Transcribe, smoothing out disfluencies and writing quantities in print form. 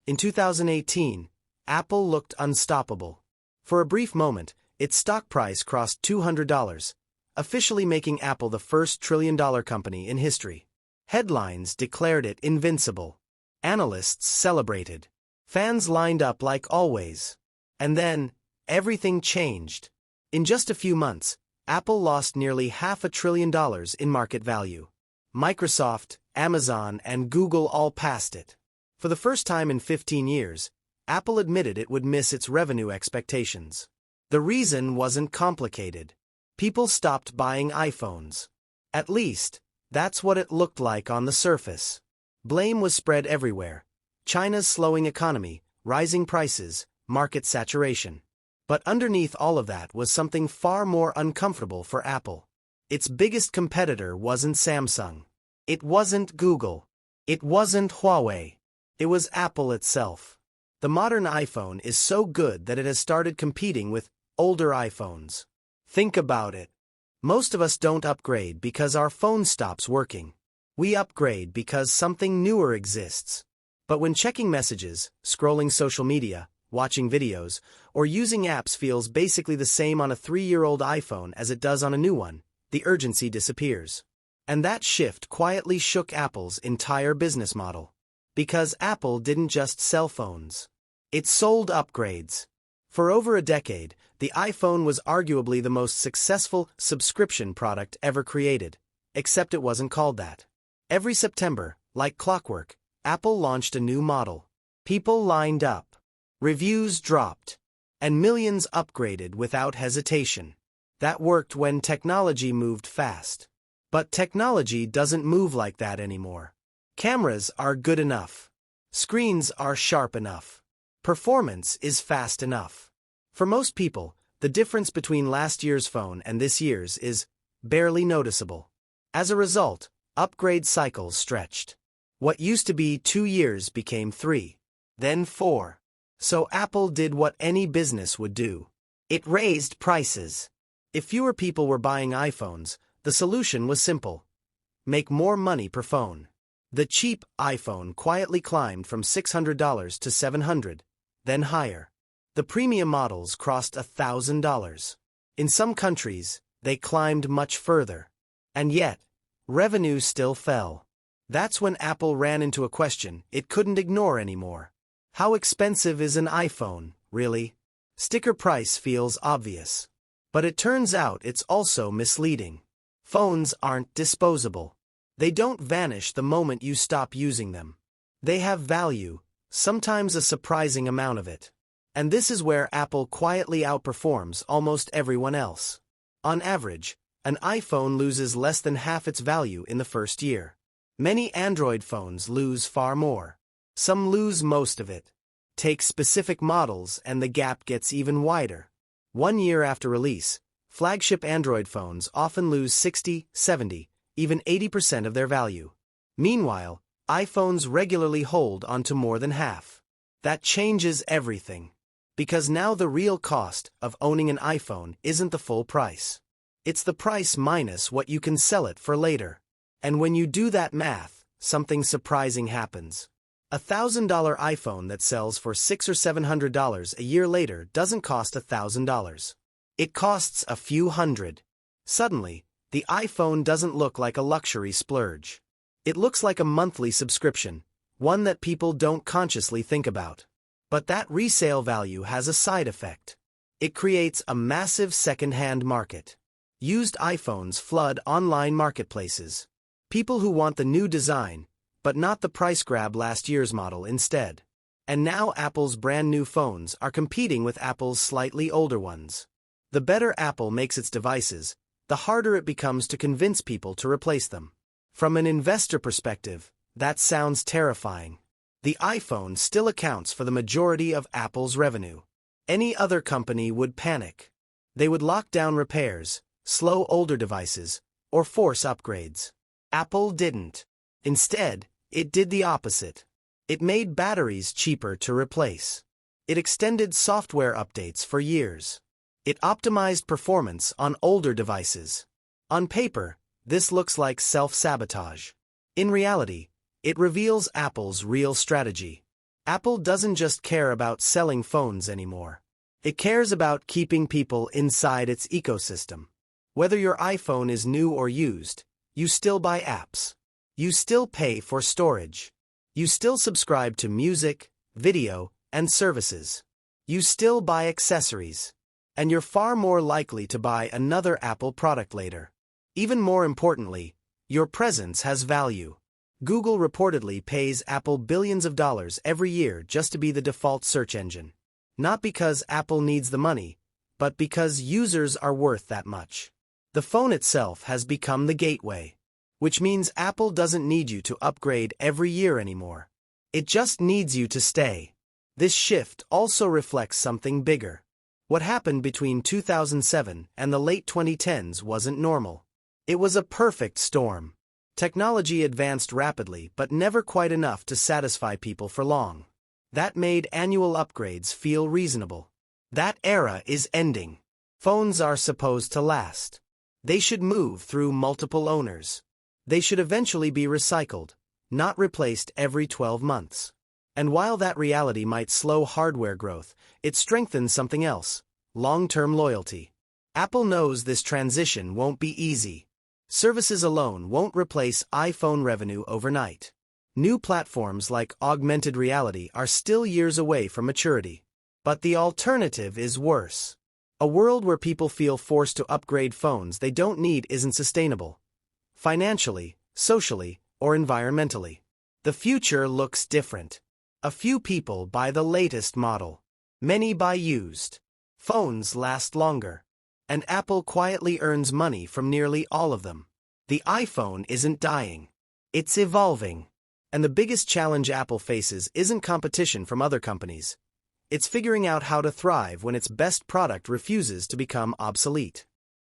In 2018, Apple looked unstoppable. For a brief moment, its stock price crossed $200, officially making Apple the first trillion-dollar company in history. Headlines declared it invincible. Analysts celebrated. Fans lined up like always. And then, everything changed. In just a few months, Apple lost nearly $500 billion in market value. Microsoft, Amazon, and Google all passed it. For the first time in 15 years, Apple admitted it would miss its revenue expectations. The reason wasn't complicated. People stopped buying iPhones. At least, that's what it looked like on the surface. Blame was spread everywhere. China's slowing economy, rising prices, market saturation. But underneath all of that was something far more uncomfortable for Apple. Its biggest competitor wasn't Samsung. It wasn't Google. It wasn't Huawei. It was Apple itself. The modern iPhone is so good that it has started competing with older iPhones. Think about it. Most of us don't upgrade because our phone stops working. We upgrade because something newer exists. But when checking messages, scrolling social media, watching videos, or using apps feels basically the same on a 3-year-old iPhone as it does on a new one, the urgency disappears. And that shift quietly shook Apple's entire business model. Because Apple didn't just sell phones. It sold upgrades. For over a decade, the iPhone was arguably the most successful subscription product ever created, except it wasn't called that. Every September, like clockwork, Apple launched a new model. People lined up. Reviews dropped. And millions upgraded without hesitation. That worked when technology moved fast. But technology doesn't move like that anymore. Cameras are good enough. Screens are sharp enough. Performance is fast enough. For most people, the difference between last year's phone and this year's is barely noticeable. As a result, upgrade cycles stretched. What used to be 2 years became 3, then 4. So Apple did what any business would do. It raised prices. If fewer people were buying iPhones, the solution was simple. Make more money per phone. The cheap iPhone quietly climbed from $600 to $700, then higher. The premium models crossed $1,000. In some countries, they climbed much further. And yet, revenue still fell. That's when Apple ran into a question it couldn't ignore anymore. How expensive is an iPhone, really? Sticker price feels obvious. But it turns out it's also misleading. Phones aren't disposable. They don't vanish the moment you stop using them. They have value, sometimes a surprising amount of it. And this is where Apple quietly outperforms almost everyone else. On average, an iPhone loses less than half its value in the first year. Many Android phones lose far more. Some lose most of it. Take specific models and the gap gets even wider. 1 year after release, flagship Android phones often lose 60, 70, even 80% of their value. Meanwhile, iPhones regularly hold onto more than half. That changes everything. Because now the real cost of owning an iPhone isn't the full price. It's the price minus what you can sell it for later. And when you do that math, something surprising happens. A $1,000 iPhone that sells for $600 or $700 a year later doesn't cost $1,000. It costs a few hundred. Suddenly, the iPhone doesn't look like a luxury splurge. It looks like a monthly subscription, one that people don't consciously think about. But that resale value has a side effect. It creates a massive second-hand market. Used iPhones flood online marketplaces. People who want the new design, but not the price grab last year's model instead. And now Apple's brand new phones are competing with Apple's slightly older ones. The better Apple makes its devices, the harder it becomes to convince people to replace them. From an investor perspective, that sounds terrifying. The iPhone still accounts for the majority of Apple's revenue. Any other company would panic. They would lock down repairs, slow older devices, or force upgrades. Apple didn't. Instead, it did the opposite. It made batteries cheaper to replace. It extended software updates for years. It optimized performance on older devices. On paper, this looks like self-sabotage. In reality, it reveals Apple's real strategy. Apple doesn't just care about selling phones anymore. It cares about keeping people inside its ecosystem. Whether your iPhone is new or used, you still buy apps. You still pay for storage. You still subscribe to music, video, and services. You still buy accessories. And you're far more likely to buy another Apple product later. Even more importantly, your presence has value. Google reportedly pays Apple billions of dollars every year just to be the default search engine. Not because Apple needs the money, but because users are worth that much. The phone itself has become the gateway, which means Apple doesn't need you to upgrade every year anymore. It just needs you to stay. This shift also reflects something bigger. What happened between 2007 and the late 2010s wasn't normal. It was a perfect storm. Technology advanced rapidly but never quite enough to satisfy people for long. That made annual upgrades feel reasonable. That era is ending. Phones are supposed to last. They should move through multiple owners. They should eventually be recycled, not replaced every 12 months. And while that reality might slow hardware growth, it strengthens something else: long-term loyalty. Apple knows this transition won't be easy. Services alone won't replace iPhone revenue overnight. New platforms like augmented reality are still years away from maturity. But the alternative is worse. A world where people feel forced to upgrade phones they don't need isn't sustainable. Financially, socially, or environmentally. The future looks different. A few people buy the latest model. Many buy used. Phones last longer. And Apple quietly earns money from nearly all of them. The iPhone isn't dying. It's evolving. And the biggest challenge Apple faces isn't competition from other companies. It's figuring out how to thrive when its best product refuses to become obsolete.